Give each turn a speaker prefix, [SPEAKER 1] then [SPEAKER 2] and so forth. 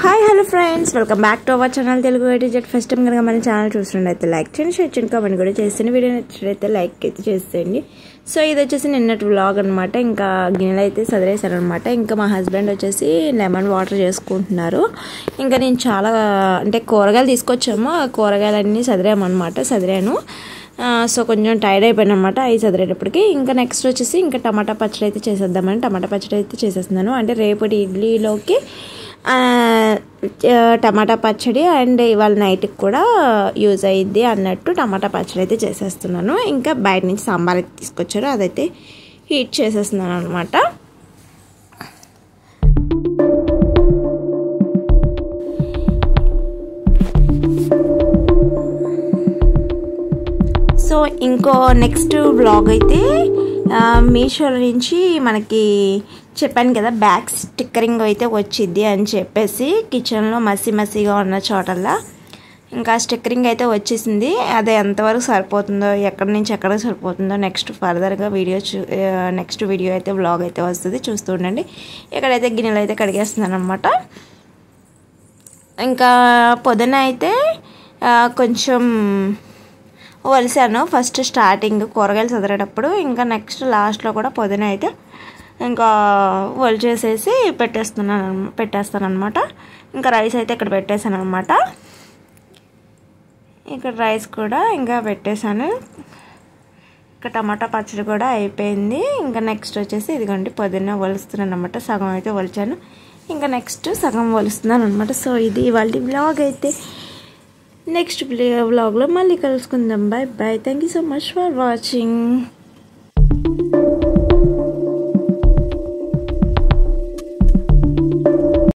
[SPEAKER 1] Hi hello friends, welcome back to our channel Telugu A to Z. First time కనుక మన channel చూస్తున్నట్టయితే like చేయండి, share చేయండి, comment కూడా చేయండి. వీడియో నచ్చినట్లయితే లైక్ అయితే చేసేయండి. సో ఇది వచ్చేసి నిన్నటి వ్లాగ్ అనమాట. ఇంకా గిన్నెలు అయితే సదిరేశాను అనమాట. ఇంకా మా హస్బెండ్ వచ్చేసి లెమన్ వాటర్ చేసుకుంటున్నారు. ఇంకా నేను చాలా అంటే కూరగాయలు తీసుకొచ్చాము, ఆ కూరగాయలన్నీ సదిరాను. సో కొంచెం టైర్డ్ అయిపోయాను అనమాట అవి చదివేటప్పటికి. ఇంకా నెక్స్ట్ వచ్చేసి ఇంకా టమాటా పచ్చడి అయితే చేసేద్దామని టమాటా పచ్చడి అయితే చేసేస్తున్నాను. అంటే రేపటి ఇడ్లీలోకి టమాటా పచ్చడి అండ్ ఇవాళ నైట్కి కూడా యూజ్ అయ్యిద్ది అన్నట్టు టమాటా పచ్చడి అయితే చేసేస్తున్నాను. ఇంకా బయట నుంచి సాంబార్ అయితే తీసుకొచ్చారు, అదైతే హీట్ చేసేస్తున్నాను అనమాట. సో ఇంకో నెక్స్ట్ బ్లాగ్ అయితే మీషో నుంచి మనకి చెప్పాను కదా బ్యాక్ స్టిక్కరింగ్ అయితే వచ్చింది అని చెప్పేసి కిచెన్లో మసిగా ఉన్న చోటల్లా ఇంకా స్టిక్కరింగ్ అయితే వచ్చేసింది. అదే ఎంతవరకు సరిపోతుందో, ఎక్కడి నుంచి ఎక్కడికి సరిపోతుందో నెక్స్ట్ ఫర్దర్గా నెక్స్ట్ వీడియో అయితే బ్లాగ్ అయితే వస్తుంది, చూస్తూ ఉండండి. ఇక్కడైతే గిన్నెలు అయితే కడిగేస్తున్నాను అనమాట. ఇంకా పొద్దున అయితే కొంచెం వలిసాను ఫస్ట్ స్టార్టింగ్ కూరగాయలు చదివేటప్పుడు. ఇంకా లాస్ట్లో కూడా పొద్దున అయితే ఇంకా వలిచేసేసి పెట్టేస్తాను అనమాట. ఇంకా రైస్ అయితే ఇక్కడ పెట్టేశాను అనమాట. ఇక్కడ రైస్ కూడా ఇంకా పెట్టేశాను. ఇంకా టమాటా పచ్చడి కూడా అయిపోయింది. ఇంకా నెక్స్ట్ వచ్చేసి ఇదిగోండి పొద్దున్న వలుస్తున్నాను అనమాట. సగం అయితే వలిచాను, ఇంకా నెక్స్ట్ సగం వలుస్తున్నాను అనమాట. సో ఇది ఇవాళ బ్లాగ్ అయితే. నెక్స్ట్ వ్లాగ్లో మళ్ళీ కలుసుకుందాం. Bye bye. Thank you so much for watching.